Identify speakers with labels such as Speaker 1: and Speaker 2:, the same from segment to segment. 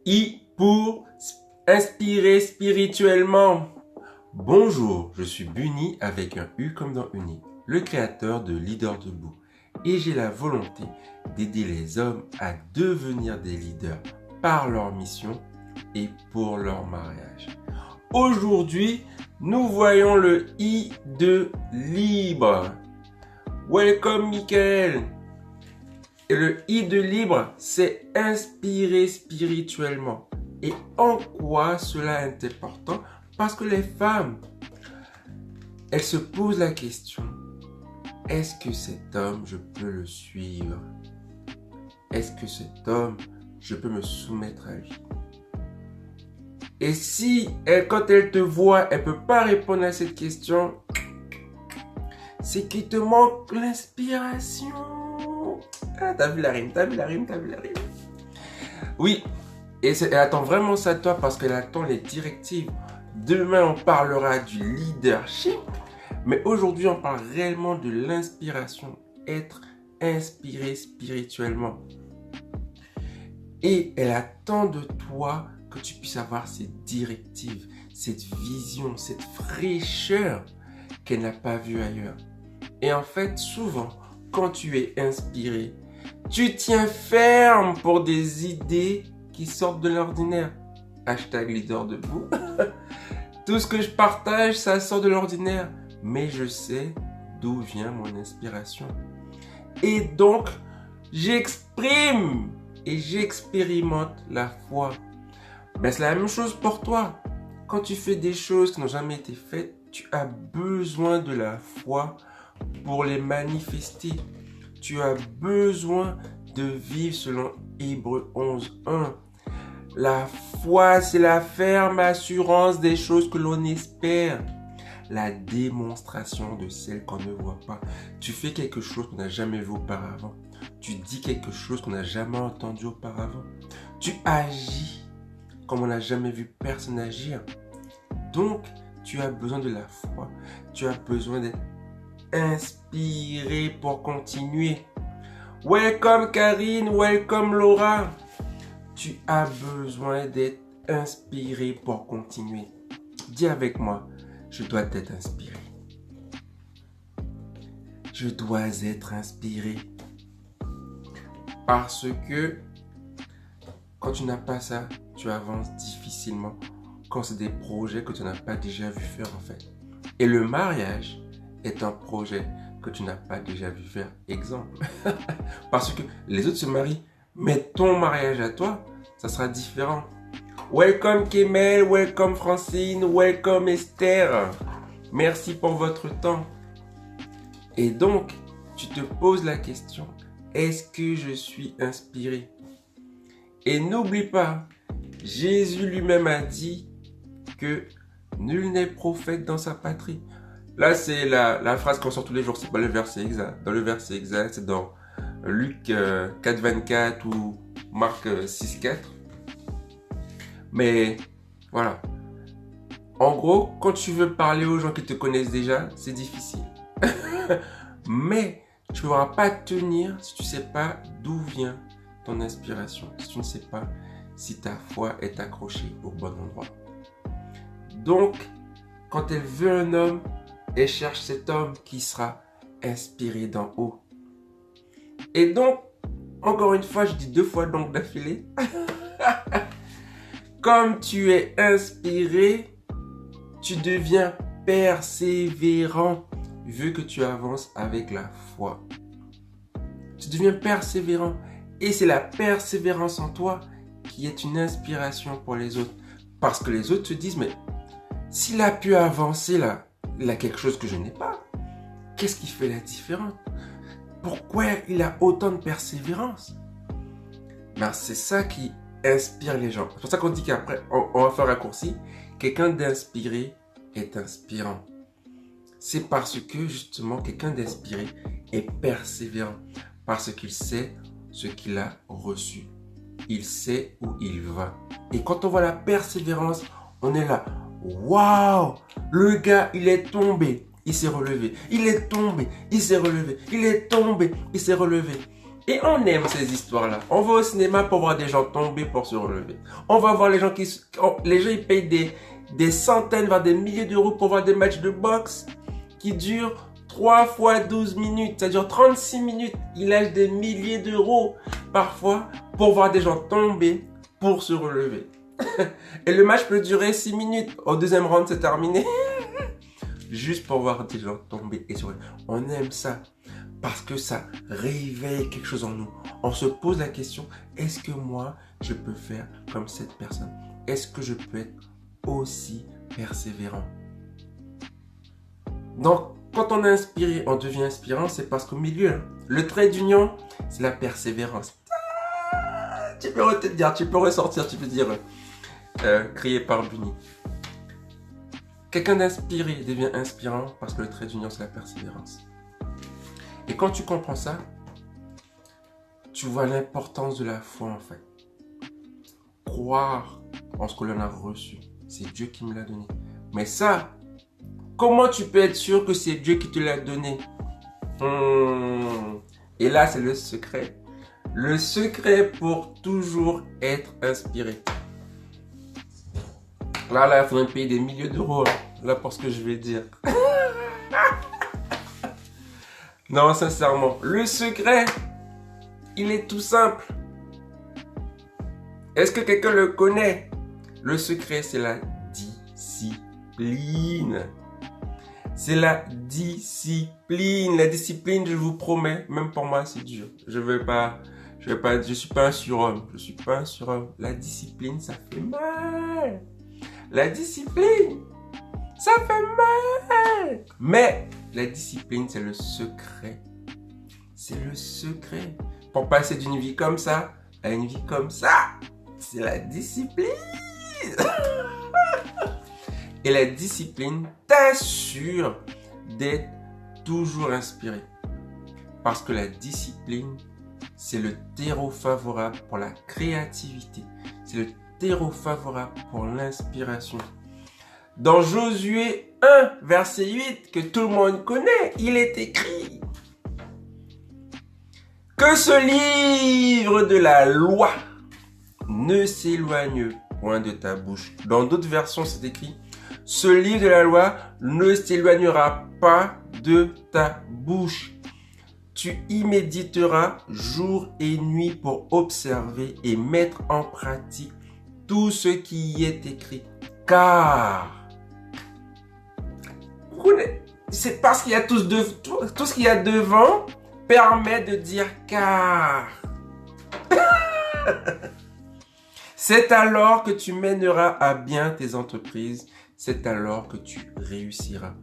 Speaker 1: I pour inspirer spirituellement. Bonjour, je suis Bunny avec un U comme dans Uni, le créateur de Leader Debout. Et j'ai la volonté d'aider les hommes à devenir des leaders par leur mission et pour leur mariage. Aujourd'hui, nous voyons le I de libre. Welcome Michael. Et le I de libre, c'est inspirer spirituellement. Et en quoi cela est important? Parce que les femmes, elles se posent la question, est-ce que cet homme, je peux le suivre? Est-ce que cet homme, je peux me soumettre à lui? Et si, quand elle te voit, elle ne peut pas répondre à cette question, c'est qu'il te manque l'inspiration. Ah, t'as vu la rime. Oui, et elle attend vraiment ça de toi parce qu'elle attend les directives. Demain, on parlera du leadership, mais aujourd'hui, on parle réellement de l'inspiration, être inspiré spirituellement. Et elle attend de toi que tu puisses avoir cette directive, cette vision, cette fraîcheur qu'elle n'a pas vue ailleurs. Et en fait, souvent, quand tu es inspiré, tu tiens ferme pour des idées qui sortent de l'ordinaire. Hashtag Leader Debout. Tout ce que je partage, ça sort de l'ordinaire. Mais je sais d'où vient mon inspiration. Et donc, j'exprime et j'expérimente la foi. Ben, c'est la même chose pour toi. Quand tu fais des choses qui n'ont jamais été faites, tu as besoin de la foi pour les manifester. Tu as besoin de vivre selon Hébreux 11:1. La foi, c'est la ferme assurance des choses que l'on espère. La démonstration de celles qu'on ne voit pas. Tu fais quelque chose qu'on n'a jamais vu auparavant. Tu dis quelque chose qu'on n'a jamais entendu auparavant. Tu agis comme on n'a jamais vu personne agir. Donc, tu as besoin de la foi. Tu as besoin d'être inspiré pour continuer. Welcome Karine, welcome Laura. Tu as besoin d'être inspiré pour continuer. Dis avec moi, je dois être inspiré. Je dois être inspiré. Parce que quand tu n'as pas ça, tu avances difficilement. Quand c'est des projets que tu n'as pas déjà vu faire en fait. Et le mariage est un projet que tu n'as pas déjà vu faire. Exemple. Parce que les autres se marient, mais ton mariage à toi, ça sera différent. Welcome Kemel, welcome Francine, welcome Esther. Merci pour votre temps. Et donc, tu te poses la question, est-ce que je suis inspiré? Et n'oublie pas, Jésus lui-même a dit que nul n'est prophète dans sa patrie. Là, c'est la phrase qu'on sort tous les jours, c'est pas le verset exact. Dans le verset exact, c'est dans Luc 4:24 ou Marc 6:4. Mais voilà. En gros, quand tu veux parler aux gens qui te connaissent déjà, c'est difficile. Mais tu ne pourras pas tenir si tu ne sais pas d'où vient ton inspiration. Si tu ne sais pas si ta foi est accrochée au bon endroit. Donc, quand elle veut un homme, elle cherche cet homme qui sera inspiré d'en haut. Et donc, encore une fois, je dis 2 fois donc d'affilée. Comme tu es inspiré, tu deviens persévérant vu que tu avances avec la foi. Tu deviens persévérant. Et c'est la persévérance en toi qui est une inspiration pour les autres. Parce que les autres te disent, mais s'il a pu avancer là, il a quelque chose que je n'ai pas. Qu'est-ce qui fait la différence? Pourquoi il a autant de persévérance? Ben, c'est ça qui inspire les gens. C'est pour ça qu'on dit qu'après, on va faire un raccourci. Quelqu'un d'inspiré est inspirant. C'est parce que justement, quelqu'un d'inspiré est persévérant. Parce qu'il sait ce qu'il a reçu. Il sait où il va. Et quand on voit la persévérance, on est là. Waouh! Le gars, il est tombé. Il s'est relevé. Il est tombé. Il s'est relevé. Il est tombé. Il s'est relevé. Et on aime ces histoires-là. On va au cinéma pour voir des gens tomber pour se relever. On va voir les gens les gens ils payent des centaines, voire des milliers d'euros pour voir des matchs de boxe qui durent 3 fois 12 minutes. Ça dure 36 minutes. Ils lâchent des milliers d'euros parfois pour voir des gens tomber pour se relever. Et le match peut durer 6 minutes. Au deuxième round, c'est terminé. Juste pour voir des gens tomber et se relever. On aime ça. Parce que ça réveille quelque chose en nous. On se pose la question, est-ce que moi, je peux faire comme cette personne? Est-ce que je peux être aussi persévérant? Donc, quand on est inspiré, on devient inspirant, c'est parce qu'au milieu, le trait d'union, c'est la persévérance. Tu peux te dire, tu peux ressortir, tu peux dire, crier par Bunny. Quelqu'un d'inspiré devient inspirant parce que le trait d'union, c'est la persévérance. Et quand tu comprends ça, tu vois l'importance de la foi en fait. Croire en ce que l'on a reçu. C'est Dieu qui me l'a donné. Mais ça, comment tu peux être sûr que c'est Dieu qui te l'a donné? Et là, c'est le secret. Le secret pour toujours être inspiré. Là, il faudrait me payer des milliers d'euros là pour ce que je vais dire. Non, sincèrement, le secret, il est tout simple. Est-ce que quelqu'un le connaît? Le secret, c'est la discipline. C'est la discipline. La discipline, je vous promets, même pour moi, c'est dur. Je suis pas un surhomme. Je suis pas un surhomme. La discipline, ça fait mal. La discipline, ça fait mal. Mais la discipline, c'est le secret. C'est le secret. Pour passer d'une vie comme ça à une vie comme ça, c'est la discipline. Et la discipline t'assure d'être toujours inspiré. Parce que la discipline, c'est le terreau favorable pour la créativité. C'est le terreau favorable pour l'inspiration. Dans Josué 1, verset 8, que tout le monde connaît, il est écrit que ce livre de la loi ne s'éloigne point de ta bouche. Dans d'autres versions, c'est écrit ce livre de la loi ne s'éloignera pas de ta bouche. Tu y méditeras jour et nuit pour observer et mettre en pratique tout ce qui y est écrit. Car c'est parce qu'il y a tout ce qu'il y a devant permet de dire car. C'est alors que tu mèneras à bien tes entreprises. C'est alors que tu réussiras.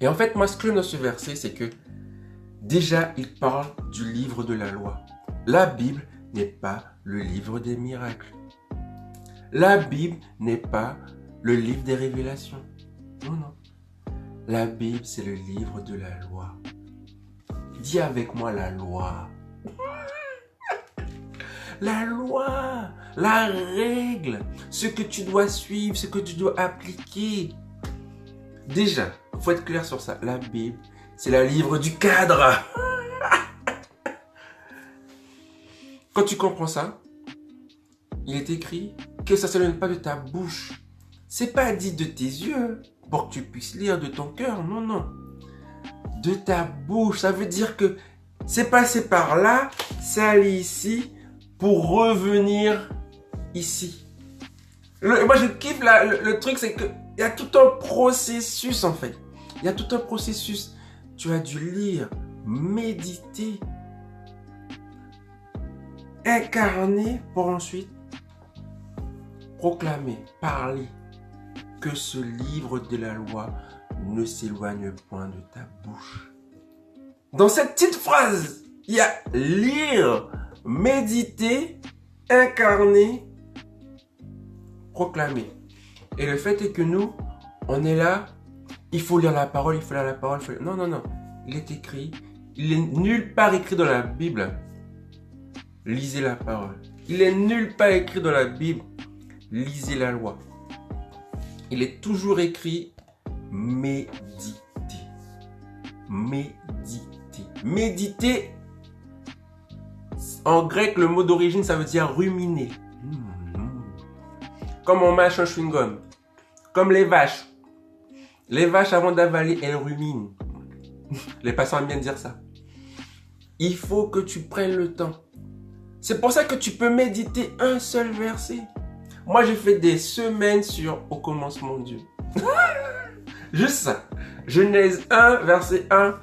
Speaker 1: Et en fait, moi, ce que je note ce verset, c'est que déjà, il parle du livre de la loi. La Bible n'est pas le livre des miracles. La Bible n'est pas le livre des révélations. Non, non. La Bible, c'est le livre de la loi. Dis avec moi la loi. La loi, la règle, ce que tu dois suivre, ce que tu dois appliquer. Déjà, il faut être clair sur ça. La Bible, c'est le livre du cadre. Quand tu comprends ça, il est écrit que ça ne s'éloigne pas de ta bouche. C'est pas dit de tes yeux pour que tu puisses lire de ton cœur. Non, non. De ta bouche. Ça veut dire que c'est passé par là, c'est allé ici pour revenir ici. Moi, je kiffe le truc, c'est qu'il y a tout un processus en fait. Il y a tout un processus. Tu as dû lire, méditer, incarner pour ensuite proclamer, parler que ce livre de la loi ne s'éloigne point de ta bouche. Dans cette petite phrase, il y a lire, méditer, incarner, proclamer. Et le fait est que nous, on est là, il faut lire la parole, il faut lire la parole. Non, non, non. Il est écrit, il est nulle part écrit dans la Bible. Lisez la parole. Il est nulle part écrit dans la Bible. Lisez la loi. Il est toujours écrit méditer. Méditer. Méditer En grec, le mot d'origine, ça veut dire ruminer. Comme on mâche un chewing-gum. Comme les vaches. Les vaches, avant d'avaler, elles ruminent. Les passants aiment bien dire ça. Il faut que tu prennes le temps. C'est pour ça que tu peux méditer un seul verset. Moi, j'ai fait des semaines sur Au commencement Dieu. Juste ça. Genèse 1, verset 1.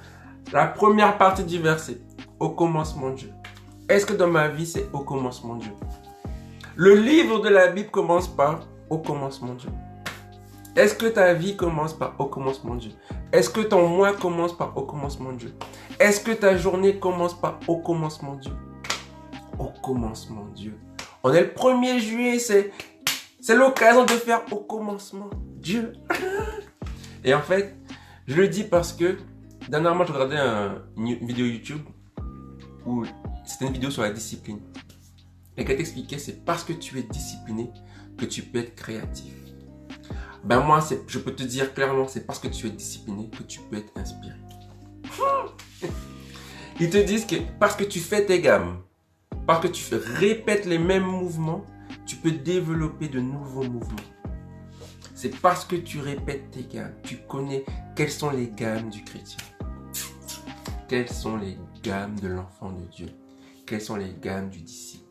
Speaker 1: La première partie du verset. Au commencement Dieu. Est-ce que dans ma vie, c'est au commencement Dieu? Le livre de la Bible commence par au commencement Dieu. Est-ce que ta vie commence par au commencement Dieu? Est-ce que ton mois commence par au commencement Dieu? Est-ce que ta journée commence par au commencement Dieu? Au commencement Dieu. On est le 1er juillet, c'est l'occasion de faire au commencement Dieu. Et en fait, je le dis parce que dernièrement, je regardais une vidéo YouTube où c'était une vidéo sur la discipline. Et qu'elle t'expliquait, c'est parce que tu es discipliné que tu peux être créatif. Ben moi, je peux te dire clairement, c'est parce que tu es discipliné que tu peux être inspiré. Ils te disent que parce que tu fais tes gammes, parce que tu répètes les mêmes mouvements, tu peux développer de nouveaux mouvements. C'est parce que tu répètes tes gammes, tu connais quelles sont les gammes du chrétien. Quelles sont les gammes de l'enfant de Dieu? Quelles sont les gammes du disciple?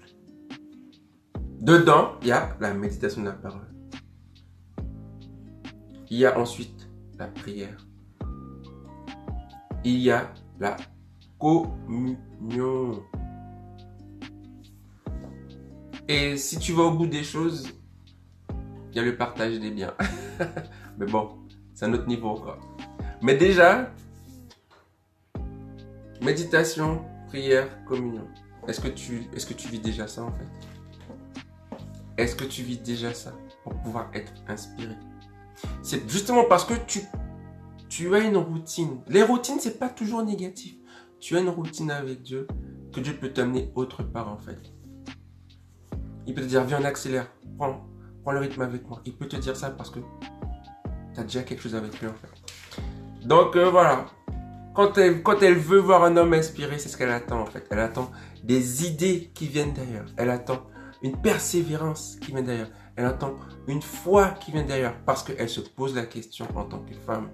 Speaker 1: Dedans, il y a la méditation de la parole. Il y a ensuite la prière. Il y a la communion. Et si tu vas au bout des choses, il y a le partage des biens. Mais bon, c'est un autre niveau encore. Mais déjà, méditation, prière, communion. Est-ce que tu vis déjà ça en fait? Est-ce que tu vis déjà ça pour pouvoir être inspiré? C'est justement parce que tu as une routine. Les routines, c'est pas toujours négatif. Tu as une routine avec Dieu que Dieu peut t'amener autre part en fait. Il peut te dire, viens, on accélère. Prends le rythme avec moi. Il peut te dire ça parce que tu as déjà quelque chose avec lui en fait. Donc voilà. Quand elle veut voir un homme inspiré, c'est ce qu'elle attend en fait. Elle attend des idées qui viennent d'ailleurs. Elle attend une persévérance qui vient d'ailleurs. Elle attend une foi qui vient d'ailleurs. Parce qu'elle se pose la question en tant que femme.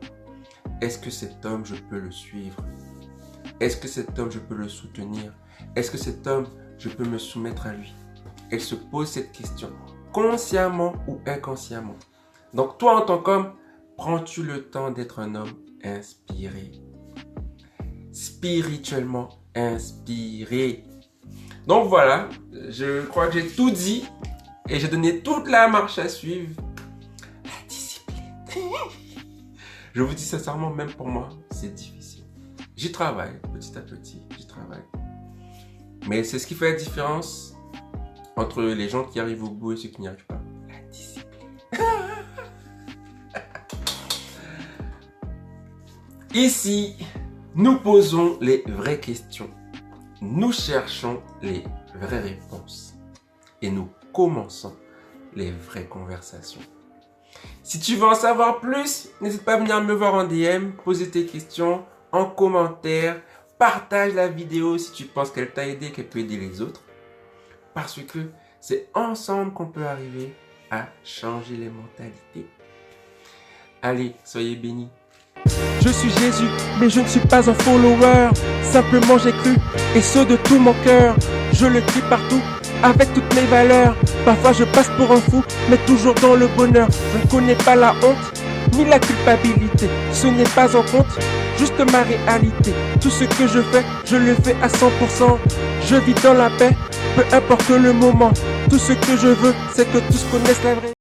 Speaker 1: Est-ce que cet homme, je peux le suivre? Est-ce que cet homme, je peux le soutenir? Est-ce que cet homme, je peux me soumettre à lui? Elle se pose cette question, consciemment ou inconsciemment. Donc toi, en tant qu'homme, prends-tu le temps d'être un homme inspiré? Spirituellement inspiré. Donc voilà, je crois que j'ai tout dit et j'ai donné toute la marche à suivre. La discipline. Je vous dis sincèrement, même pour moi, c'est difficile. J'y travaille, petit à petit, j'y travaille. Mais c'est ce qui fait la différence entre les gens qui arrivent au bout et ceux qui n'y arrivent pas. La discipline. Ici, nous posons les vraies questions. Nous cherchons les vraies réponses. Et nous commençons les vraies conversations. Si tu veux en savoir plus, n'hésite pas à venir me voir en DM, poser tes questions en commentaire, partage la vidéo si tu penses qu'elle t'a aidé, qu'elle peut aider les autres. Parce que c'est ensemble qu'on peut arriver à changer les mentalités. Allez, soyez bénis.
Speaker 2: Je suis Jésus, mais je ne suis pas un follower. Simplement j'ai cru, et ce de tout mon cœur. Je le crie partout, avec toutes mes valeurs. Parfois je passe pour un fou, mais toujours dans le bonheur. Je ne connais pas la honte, ni la culpabilité. Ce n'est pas en compte, juste ma réalité. Tout ce que je fais, je le fais à 100%. Je vis dans la paix, peu importe le moment. Tout ce que je veux, c'est que tous connaissent la vraie.